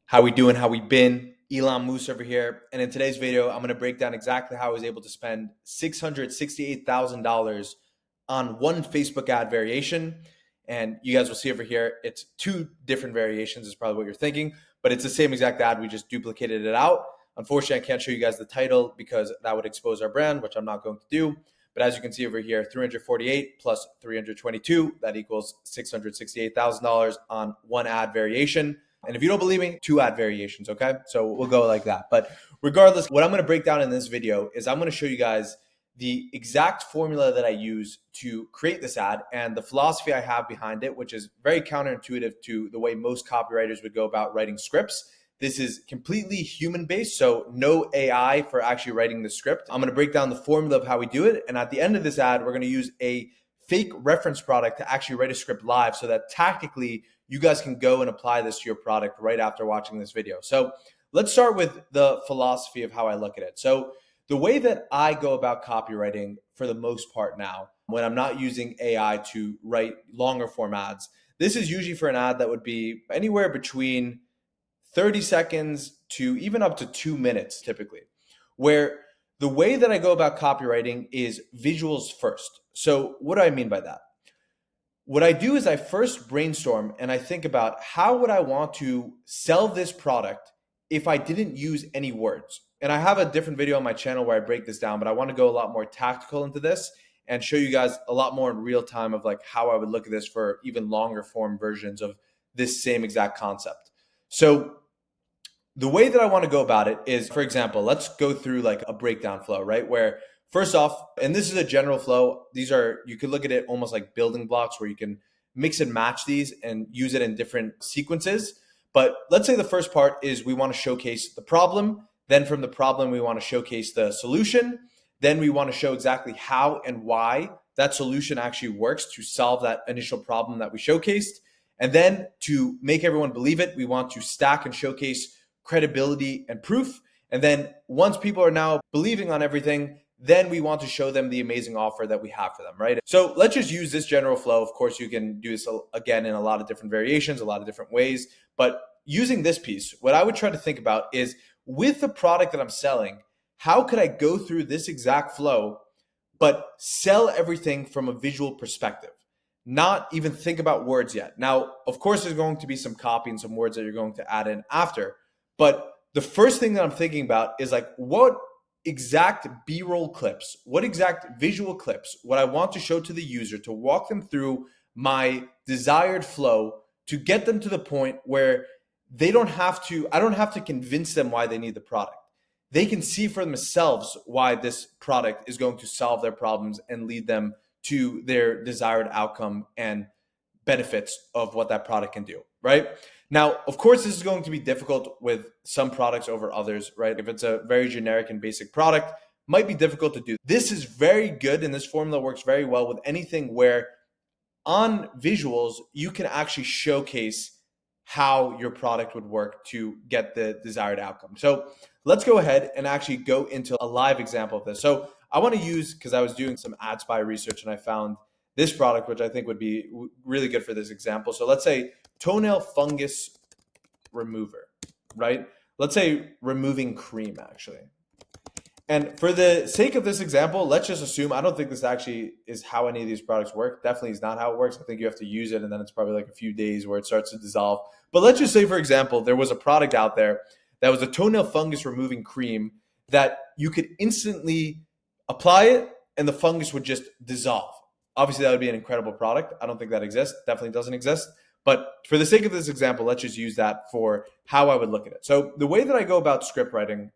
How we doing? How we been? Elon Moose over here. And in today's video, I'm going to break down exactly how I was able to spend $668,000 on one Facebook ad variation. And you guys will see over here, it's two different variations is probably what you're thinking, but it's the same exact ad. We just duplicated it out. Unfortunately, I can't show you guys the title because that would expose our brand, which I'm not going to do. But as you can see over here, 348 plus 322, that equals $668,000 on one ad variation. And if you don't believe me, two ad variations, okay? So we'll go like that. But regardless, what I'm going to break down in this video is I'm going to show you guys the exact formula that I use to create this ad and the philosophy I have behind it, which is very counterintuitive to the way most copywriters would go about writing scripts. This is completely human-based, so no AI for actually writing the script. I'm going to break down the formula of how we do it. And at the end of this ad, we're going to use a fake reference product to actually write a script live so that tactically you guys can go and apply this to your product right after watching this video. So let's start with the philosophy of how I look at it. So the way that I go about copywriting for the most part now, when I'm not using AI to write longer form ads, this is usually for an ad that would be anywhere between 30 seconds to even up to 2 minutes typically, where the way that I go about copywriting is visuals first. So what do I mean by that? What I do is I first brainstorm and I think about how would I want to sell this product if I didn't use any words. And I have a different video on my channel where I break this down, but I want to go a lot more tactical into this and show you guys a lot more in real time of like how I would look at this for even longer form versions of this same exact concept. So the way that I want to go about it is, for example, let's go through like a breakdown flow, right? Where first off, and this is a general flow, these are, you could look at it almost like building blocks where you can mix and match these and use it in different sequences. But let's say the first part is we want to showcase the problem. Then from the problem, we want to showcase the solution. Then we want to show exactly how and why that solution actually works to solve that initial problem that we showcased. And then to make everyone believe it, we want to stack and showcase credibility and proof. And then once people are now believing on everything, then we want to show them the amazing offer that we have for them, right? So let's just use this general flow. Of course, you can do this again in a lot of different variations, a lot of different ways. But using this piece, what I would try to think about is with the product that I'm selling, how could I go through this exact flow, but sell everything from a visual perspective? Not even think about words yet. Now, of course, there's going to be some copy and some words that you're going to add in after. But the first thing that I'm thinking about is like, what exact B-roll clips, what exact visual clips would I want to show to the user to walk them through my desired flow to get them to the point where I don't have to convince them why they need the product. They can see for themselves why this product is going to solve their problems and lead them to their desired outcome and benefits of what that product can do, right? Now, of course, this is going to be difficult with some products over others, right? If it's a very generic and basic product, might be difficult to do. This is very good, and this formula works very well with anything where on visuals, you can actually showcase how your product would work to get the desired outcome. So let's go ahead and actually go into a live example of this. So I want to use, because I was doing some ad spy research and I found this product, which I think would be really good for this example. So let's say toenail fungus remover, right? Let's say removing cream actually. And for the sake of this example, let's just assume, I don't think this actually is how any of these products work. Definitely is not how it works. I think you have to use it and then it's probably like a few days where it starts to dissolve. But let's just say, for example, there was a product out there that was a toenail fungus removing cream that you could instantly apply it and the fungus would just dissolve. Obviously, that would be an incredible product. I don't think that exists. Definitely doesn't exist. But for the sake of this example, let's just use that for how I would look at it. So the way that I go about script writing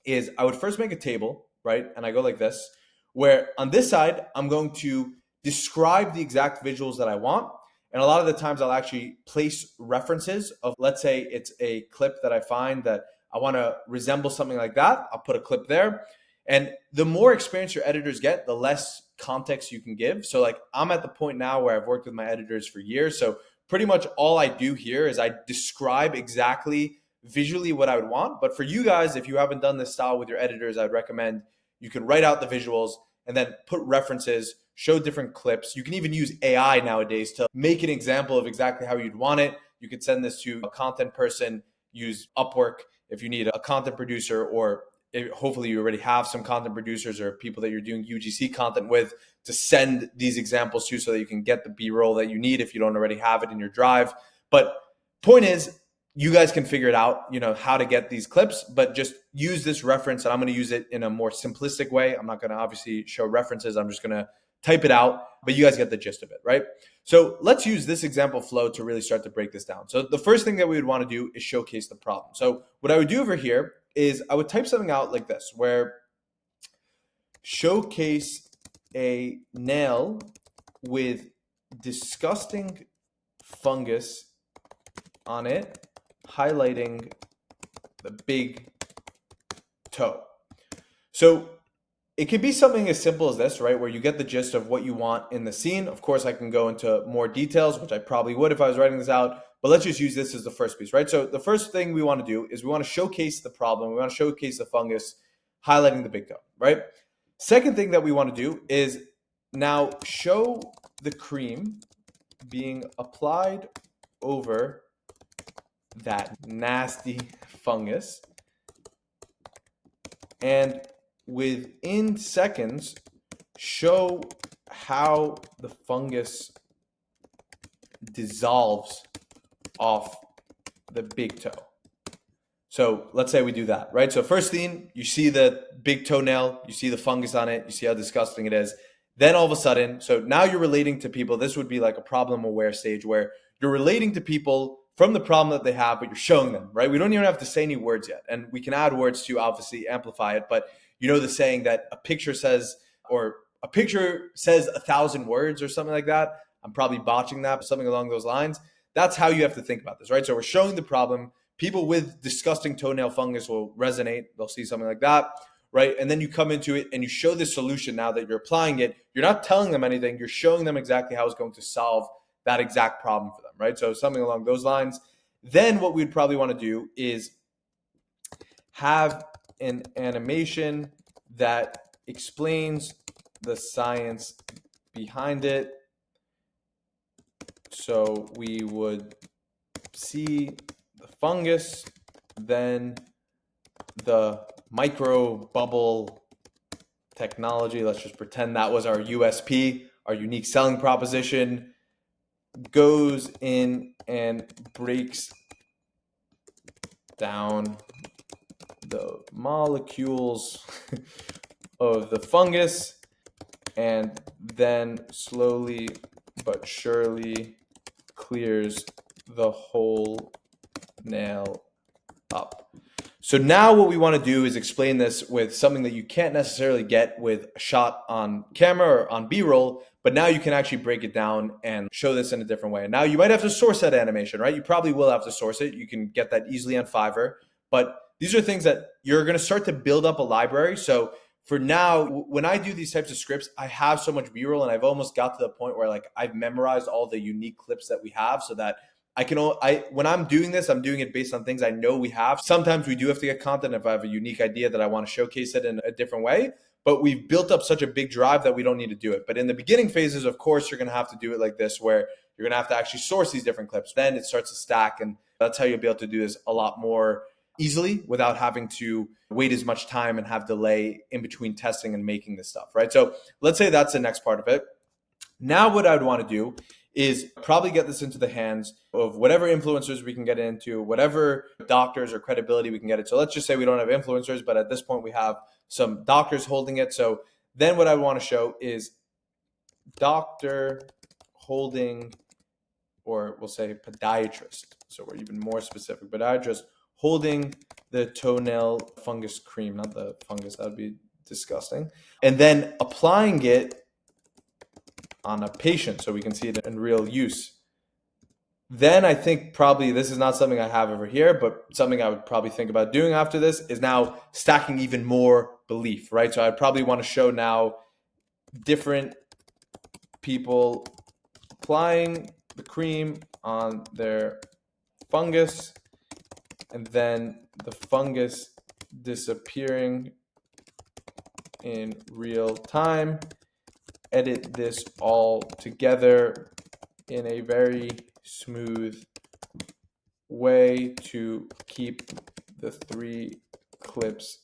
is I would first make a table, right? And I go like this, where on this side, I'm going to describe the exact visuals that I want. And a lot of the times I'll actually place references of, let's say it's a clip that I find that I want to resemble something like that. I'll put a clip there. And the more experience your editors get, the less context you can give. So like I'm at the point now where I've worked with my editors for years. So pretty much all I do here is I describe exactly visually what I would want. But for you guys, if you haven't done this style with your editors, I'd recommend you can write out the visuals and then put references, show different clips. You can even use AI nowadays to make an example of exactly how you'd want it. You could send this to a content person, use Upwork if you need a content producer, or hopefully you already have some content producers or people that you're doing UGC content with to send these examples to, so that you can get the B-roll that you need if you don't already have it in your drive. But point is, you guys can figure it out, how to get these clips, but just use this reference, and I'm going to use it in a more simplistic way. I'm not going to obviously show references. I'm just going to type it out, but you guys get the gist of it, right? So let's use this example flow to really start to break this down. So the first thing that we would want to do is showcase the problem. So what I would do over here is I would type something out like this, where showcase a nail with disgusting fungus on it, highlighting the big toe. So it can be something as simple as this, right? Where you get the gist of what you want in the scene. Of course, I can go into more details, which I probably would if I was writing this out, but let's just use this as the first piece, right? So the first thing we want to do is we want to showcase the problem. We want to showcase the fungus, highlighting the big toe, right? Second thing that we want to do is now show the cream being applied over that nasty fungus, and within seconds show how the fungus dissolves off the big toe. So let's say we do that, right? So first thing, you see the big toenail, you see the fungus on it, you see how disgusting it is. Then all of a sudden, so now you're relating to people. This would be like a problem aware stage, where you're relating to people from the problem that they have, but you're showing them, right? We don't even have to say any words yet. And we can add words to obviously amplify it, but you know the saying that a picture says 1,000 words or something like that. I'm probably botching that, but something along those lines. That's how you have to think about this, right? So we're showing the problem. People with disgusting toenail fungus will resonate. They'll see something like that, right? And then you come into it and you show this solution. Now that you're applying it, you're not telling them anything. You're showing them exactly how it's going to solve that exact problem for them, right? So something along those lines. Then what we'd probably want to do is have an animation that explains the science behind it. So we would see the fungus, then the micro bubble technology. Let's just pretend that was our USP, our unique selling proposition, goes in and breaks down the molecules of the fungus, and then slowly but surely clears the whole nail up. So now what we want to do is explain this with something that you can't necessarily get with a shot on camera or on B-roll, but now you can actually break it down and show this in a different way. Now you might have to source that animation, right? You probably will have to source it. You can get that easily on Fiverr, but these are things that you're going to start to build up a library. So for now, when I do these types of scripts, I have so much B-roll, and I've almost got to the point where like I've memorized all the unique clips that we have, so that when I'm doing this, I'm doing it based on things I know we have. Sometimes we do have to get content if I have a unique idea that I want to showcase it in a different way, but we've built up such a big drive that we don't need to do it. But in the beginning phases, of course, you're going to have to do it like this, where you're going to have to actually source these different clips. Then it starts to stack, and that's how you'll be able to do this a lot more easily without having to wait as much time and have delay in between testing and making this stuff, right? So let's say that's the next part of it. Now what I'd want to do is probably get this into the hands of whatever influencers we can get into, whatever doctors or credibility we can get it. So let's just say we don't have influencers, but at this point we have some doctors holding it. So then what I want to show is doctor holding, or we'll say podiatrist. So we're even more specific, podiatrist holding the toenail fungus cream, not the fungus, that would be disgusting. And then applying it on a patient so we can see it in real use. Then I think probably, this is not something I have over here, but something I would probably think about doing after this is now stacking even more belief, right? So I'd probably want to show now different people applying the cream on their fungus, and then the fungus disappearing in real time. Edit this all together in a very smooth way to keep the 3 clips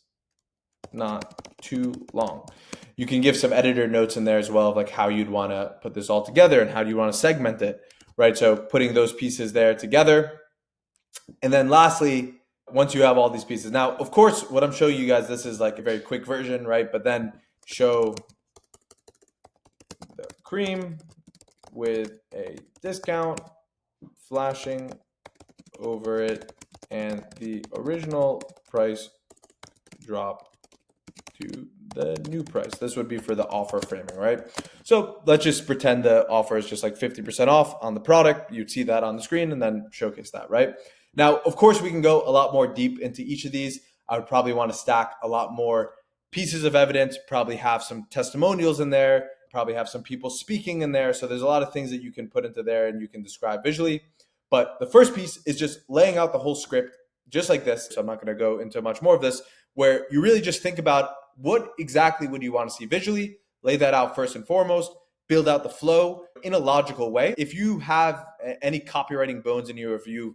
not too long. You can give some editor notes in there as well of like how you'd want to put this all together and how do you want to segment it, right? So putting those pieces there together. And then lastly, once you have all these pieces, now, of course, what I'm showing you guys, this is like a very quick version, right? But then show the cream with a discount flashing over it and the original price drop to the new price. This would be for the offer framing, right? So let's just pretend the offer is just like 50% off on the product. You'd see that on the screen and then showcase that, right? Now, of course, we can go a lot more deep into each of these. I would probably want to stack a lot more pieces of evidence, probably have some testimonials in there, probably have some people speaking in there. So there's a lot of things that you can put into there and you can describe visually. But the first piece is just laying out the whole script just like this. So I'm not going to go into much more of this, where you really just think about what exactly would you want to see visually, lay that out first and foremost, build out the flow in a logical way. If you have any copywriting bones in you, or if you've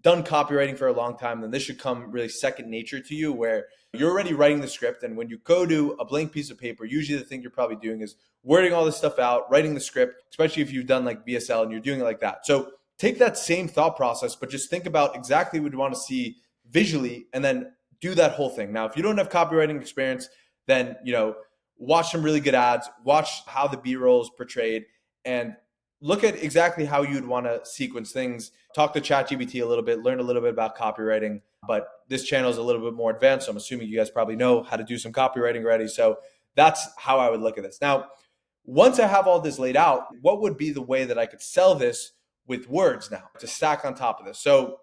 done copywriting for a long time, then this should come really second nature to you, where you're already writing the script. And when you go to a blank piece of paper, usually the thing you're probably doing is wording all this stuff out, writing the script, especially if you've done like BSL and you're doing it like that. So take that same thought process, but just think about exactly what you want to see visually and then do that whole thing. Now, if you don't have copywriting experience, then, watch some really good ads, watch how the B-roll is portrayed, and look at exactly how you'd want to sequence things. Talk to ChatGPT a little bit, learn a little bit about copywriting, but this channel is a little bit more advanced. So I'm assuming you guys probably know how to do some copywriting already. So that's how I would look at this. Now, once I have all this laid out, what would be the way that I could sell this with words now to stack on top of this? So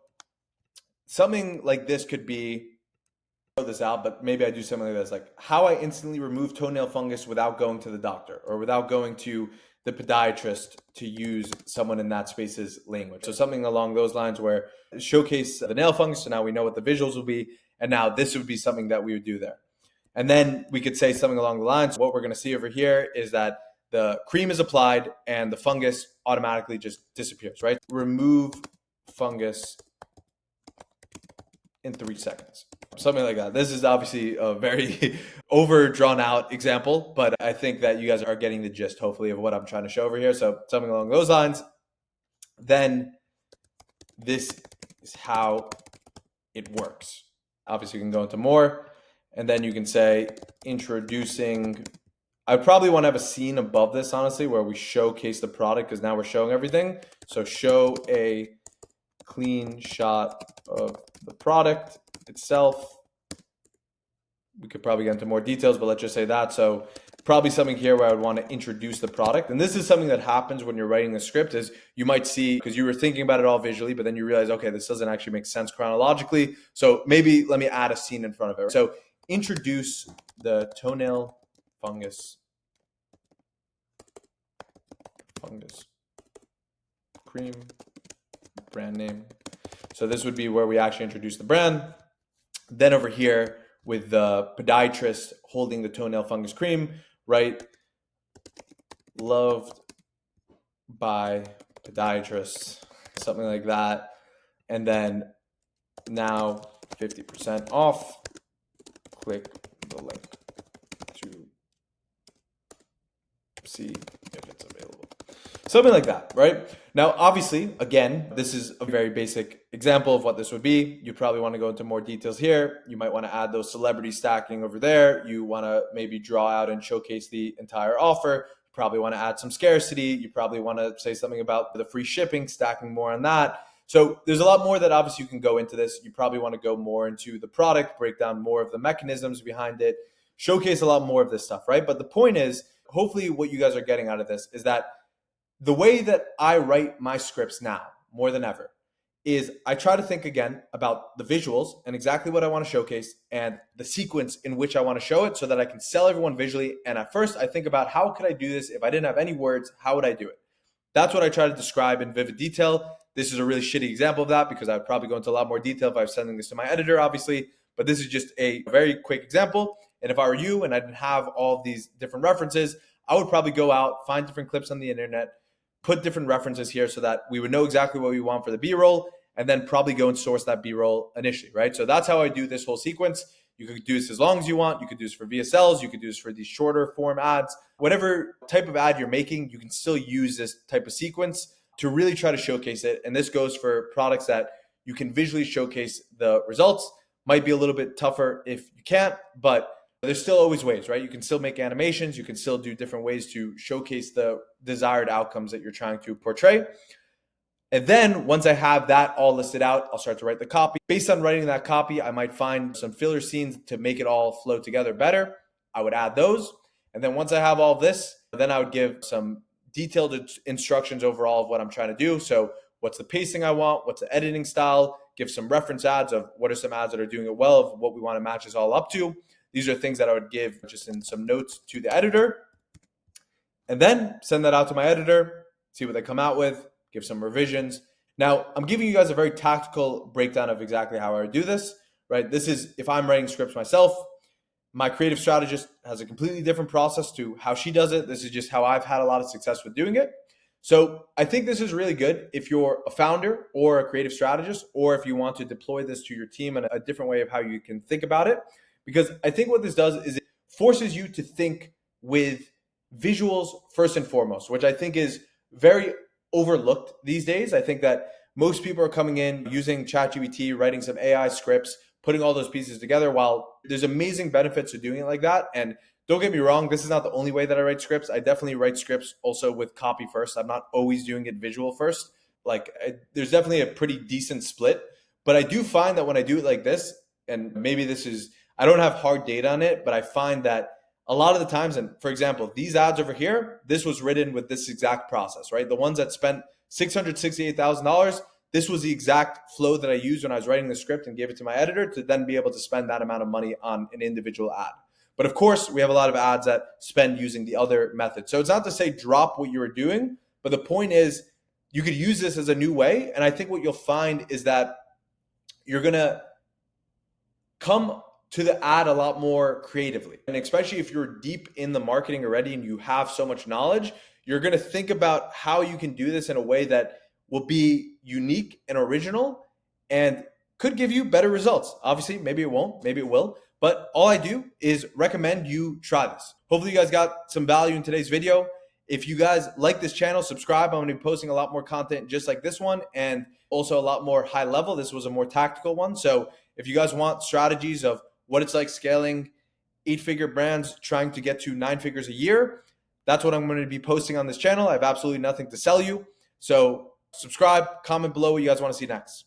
something like this could be, this out, but maybe I do something like this, like how I instantly remove toenail fungus without going to the doctor or without going to the podiatrist to use someone in that space's language. So something along those lines where showcase the nail fungus. So now we know what the visuals will be. And now this would be something that we would do there. And then we could say something along the lines. What we're going to see over here is that the cream is applied and the fungus automatically just disappears, right? Remove fungus in 3 seconds. Something like that. This is obviously a very over drawn out example, but I think that you guys are getting the gist, hopefully, of what I'm trying to show over here. So something along those lines. Then this is how it works. Obviously, you can go into more, and then you can say introducing. I probably want to have a scene above this, honestly, where we showcase the product, because now we're showing everything. So show a clean shot of the product itself. We could probably get into more details, but let's just say that. So probably something here where I would want to introduce the product. And this is something that happens when you're writing the script, is you might see, because you were thinking about it all visually, but then you realize, okay, this doesn't actually make sense chronologically. So maybe let me add a scene in front of it. So introduce the toenail fungus cream brand name. So this would be where we actually introduce the brand. Then over here with the podiatrist holding the toenail fungus cream, right? Loved by podiatrists, something like that. And then now 50% off. Click the link to see if it's available. Something like that, right? Now, obviously, again, this is a very basic example of what this would be. You probably want to go into more details here. You might want to add those celebrity stacking over there. You want to maybe draw out and showcase the entire offer. You probably want to add some scarcity. You probably want to say something about the free shipping, stacking more on that. So there's a lot more that obviously you can go into this. You probably want to go more into the product, break down more of the mechanisms behind it, showcase a lot more of this stuff, right? But the point is, hopefully what you guys are getting out of this is that the way that I write my scripts now, more than ever, is I try to think again about the visuals and exactly what I want to showcase and the sequence in which I want to show it so that I can sell everyone visually. And at first I think about, how could I do this? If I didn't have any words, how would I do it? That's what I try to describe in vivid detail. This is a really shitty example of that, because I would probably go into a lot more detail if I was sending this to my editor, obviously. But this is just a very quick example. And if I were you and I didn't have all of these different references, I would probably go out, find different clips on the internet, put different references here so that we would know exactly what we want for the B-roll. and then probably go and source that B-roll initially, right? So that's how I do this whole sequence. You could do this as long as you want. You could do this for VSLs. You could do this for these shorter form ads. Whatever type of ad you're making, you can still use this type of sequence to really try to showcase it. And this goes for products that you can visually showcase the results. Might be a little bit tougher if you can't, but there's still always ways, right? You can still make animations. You can still do different ways to showcase the desired outcomes that you're trying to portray. And then once I have that all listed out, I'll start to write the copy. Based on writing that copy, I might find some filler scenes to make it all flow together better. I would add those. And then once I have all of this, then I would give some detailed instructions overall of what I'm trying to do. So what's the pacing I want? What's the editing style? Give some reference ads of what are some ads that are doing it well, of what we want to match this all up to. These are things that I would give just in some notes to the editor. And then send that out to my editor, see what they come out with, give some revisions. Now, I'm giving you guys a very tactical breakdown of exactly how I would do this, right? This is if I'm writing scripts myself. My creative strategist has a completely different process to how she does it. This is just how I've had a lot of success with doing it. So I think this is really good if you're a founder or a creative strategist, or if you want to deploy this to your team in a different way of how you can think about it. Because I think what this does is it forces you to think with visuals first and foremost, which I think is very overlooked these days. I think that most people are coming in using ChatGPT, writing some AI scripts, putting all those pieces together. While there's amazing benefits to doing it like that, and don't get me wrong, this is not the only way that I write scripts. I definitely write scripts also with copy first. I'm not always doing it visual first. There's definitely a pretty decent split, but I do find that when I do it like this, and maybe this is, I don't have hard data on it, but I find that a lot of the times, and for example, these ads over here, this was written with this exact process, right? The ones that spent $668,000, this was the exact flow that I used when I was writing the script and gave it to my editor to then be able to spend that amount of money on an individual ad. But of course, we have a lot of ads that spend using the other method. So it's not to say drop what you were doing, but the point is you could use this as a new way. And I think what you'll find is that you're going to come to the ad a lot more creatively. And especially if you're deep in the marketing already and you have so much knowledge, you're going to think about how you can do this in a way that will be unique and original and could give you better results. Obviously, maybe it won't, maybe it will. But all I do is recommend you try this. Hopefully you guys got some value in today's video. If you guys like this channel, subscribe. I'm going to be posting a lot more content just like this one, and also a lot more high level. This was a more tactical one. So if you guys want strategies of what it's like scaling 8-figure brands, trying to get to 9 figures a year, that's what I'm going to be posting on this channel. I have absolutely nothing to sell you. So subscribe, comment below what you guys want to see next.